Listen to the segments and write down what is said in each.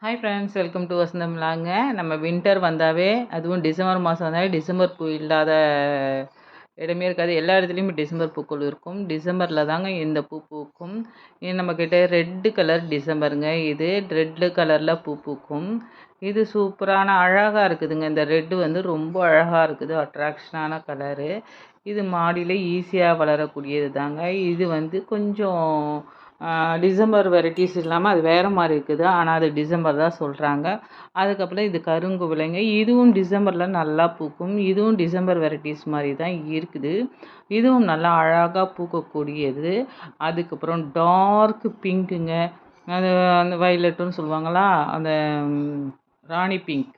Hi friends, welcome to வசந்தம்லாங்க. நம்ம winter வந்தாவே, அதுவும் டிசம்பர் மாதம் வந்தாவே டிசம்பர் பூ இல்லாத இடமே இருக்காது. எல்லா இடத்துலையுமே டிசம்பர் பூக்கள் இருக்கும். டிசம்பரில் தாங்க இந்த பூ பூக்கும். இது நம்மக்கிட்ட ரெட்டு கலர் டிசம்பருங்க. இது ரெட்டு கலரில் பூ பூக்கும். இது சூப்பரான அழகாக இருக்குதுங்க. இந்த ரெட்டு வந்து ரொம்ப அழகாக இருக்குது. அட்ராக்ஷனான கலரு. இது மாடியில் ஈஸியாக வளரக்கூடியது தாங்க. இது வந்து கொஞ்சம் டிசம்பர் வெரைட்டிஸ் இல்லாமல் அது வேறு மாதிரி இருக்குது. ஆனால் அது டிசம்பர் தான் சொல்கிறாங்க. அதுக்கப்புறம் இது கருங்குவிலைங்க. இதுவும் டிசம்பரில் நல்லா பூக்கும். இதுவும் டிசம்பர் வெரைட்டிஸ் மாதிரி தான் இருக்குது. இதுவும் நல்லா அழகாக பூக்கக்கூடியது. அதுக்கப்புறம் டார்க் பிங்க்குங்க. அது அந்த வயலட்டுன்னு சொல்லுவாங்களா, அந்த ராணி பிங்க்.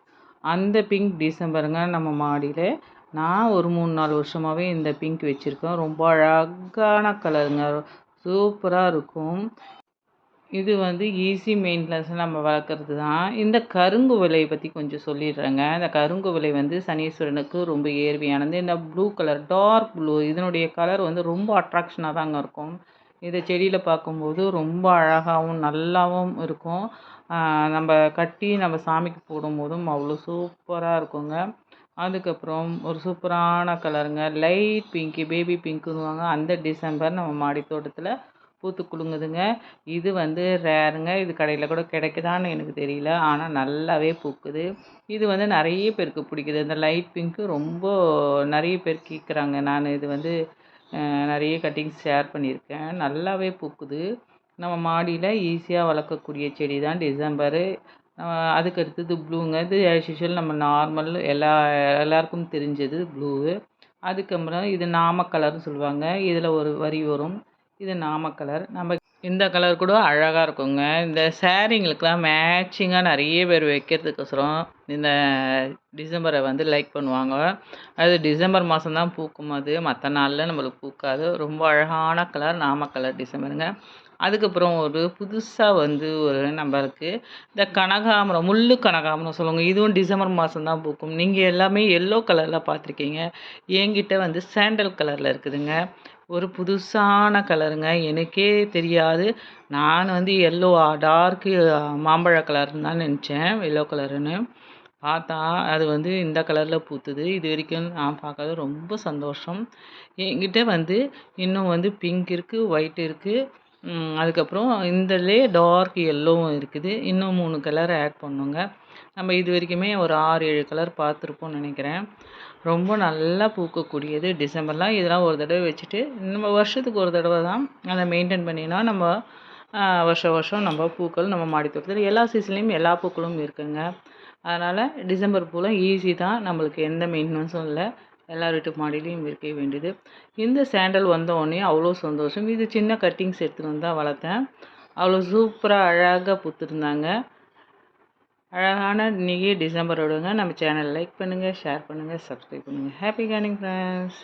அந்த பிங்க் டிசம்பருங்க நம்ம மாடியில். நான் ஒரு 3-4 வருஷமாகவே இந்த பிங்க் வச்சுருக்கேன். ரொம்ப அழகான கலருங்க. சூப்பராக இருக்கும். இது வந்து ஈஸி மெயின்டெனன்ஸ் நம்ம வளர்க்குறது தான். இந்த கருங்குவிலையை பற்றி கொஞ்சம் சொல்லிடுறேங்க. இந்த கருங்குவிலை வந்து சனீஸ்வரனுக்கு ரொம்ப ஏர்வையானது. இந்த ப்ளூ கலர், டார்க் ப்ளூ, இதனுடைய கலர் வந்து ரொம்ப அட்ராக்ஷனாக தாங்க இருக்கும். இதை செடியில் பார்க்கும்போது ரொம்ப அழகாகவும் நல்லாவும் இருக்கும். நம்ம கட்டி நம்ம சாமிக்கு போடும்போதும் அவ்வளோ சூப்பராக இருக்குங்க. அதுக்கப்புறம் ஒரு சூப்பரான கலருங்க, லைட் பிங்க்கு, பேபி பிங்க்குன்னுவாங்க. அந்த டிசம்பர் நம்ம மாடி தோட்டத்தில் பூத்து குலுங்குதுங்க. இது வந்து ரேருங்க. இது கடையில் கூட கிடைக்குதான்னு எனக்கு தெரியல. ஆனால் நல்லாவே பூக்குது. இது வந்து நிறைய பேருக்கு பிடிக்குது. இந்த லைட் பிங்க்கு ரொம்ப நிறைய பேர் கேட்குறாங்க. நான் இது வந்து நிறைய கட்டிங்ஸ் ஷேர் பண்ணியிருக்கேன். நல்லாவே பூக்குது. நம்ம மாடியில் ஈஸியாக வளர்க்கக்கூடிய செடி தான் டிசம்பரு. அதுக்கு அடுத்தது ப்ளூங்க. இது ஆஸ் யூஷுவல் நம்ம நார்மல் எல்லாருக்கும் தெரிஞ்சது ப்ளூவு. அதுக்கப்புறம் இது நாம கலர்னு சொல்லுவாங்க. இதில் ஒரு வரி வரும். இது நாம கலர். நம்ம இந்த கலர் கூட அழகாக இருக்குங்க. இந்த சாரீங்களுக்கெலாம் மேட்சிங்காக நிறைய பேர் வைக்கிறதுக்கோசரம் இந்த டிசம்பரை வந்து லைக் பண்ணுவாங்க. அது டிசம்பர் மாதம் தான் பூக்கும். அது மற்ற நாளில் நம்மளுக்கு பூக்காது. ரொம்ப அழகான கலர் நாம கலர் டிசம்பருங்க. அதுக்கப்புறம் ஒரு புதுசாக வந்து ஒரு நம்மளுக்கு இந்த கனகாமரம், முள்ளு கனகாமரம் சொல்லுவாங்க. இதுவும் டிசம்பர் மாதம் தான் பூக்கும். நீங்கள் எல்லாமே எல்லோ கலரில் பார்த்துருக்கீங்க. என்கிட்ட வந்து சாண்டல் கலரில் இருக்குதுங்க. ஒரு புதுசான கலருங்க. எனக்கே தெரியாது. நான் வந்து எல்லோ டார்க்கு மாம்பழ கலர்னு தான் நினச்சேன். எல்லோ கலருன்னு பார்த்தா அது வந்து இந்த கலரில் பூத்துது. இது வரைக்கும் நான் பார்க்காத ரொம்ப சந்தோஷம். என்கிட்ட வந்து இன்னும் வந்து பிங்க் இருக்குது, ஒயிட் இருக்குது. அதுக்கப்புறம் இந்தலே டார்க் எல்லோவும் இருக்குது. இன்னும் 3 கலர் ஆட் பண்ணுங்க. நம்ம இது வரைக்குமே ஒரு 6-7 கலர் பார்த்துருப்போம்னு நினைக்கிறேன். ரொம்ப நல்லா பூக்கக்கூடியது டிசம்பர்லாம். இதெல்லாம் ஒரு தடவை வச்சுட்டு நம்ம வருஷத்துக்கு ஒரு தடவை தான் அதை மெயின்டைன் பண்ணினா நம்ம வருஷம் வருஷம் நம்ம பூக்கள் நம்ம மாடி தோட்டத்தில் எல்லா சீசன்லேயும் எல்லா பூக்களும் இருக்குங்க. அதனால் டிசம்பர் பூலாம் ஈஸி தான். நம்மளுக்கு எந்த மெயின்டெனன்ஸும் இல்லை. எல்லார் வீட்டு மாடியிலையும் இருக்க வேண்டியது. இந்த சாண்டல் வந்தோடனே அவ்வளோ சந்தோஷம். இது சின்ன கட்டிங்ஸ் எடுத்துகிட்டு வந்து தான் வளர்த்தேன். அவ்வளோ சூப்பராக அழகாக பூத்துருந்தாங்க. அழகான இன்றைக்கி டிசம்பரோடுங்க. நம்ம சேனல் லைக் பண்ணுங்கள், ஷேர் பண்ணுங்கள், சப்ஸ்கிரைப் பண்ணுங்கள். Happy gardening friends.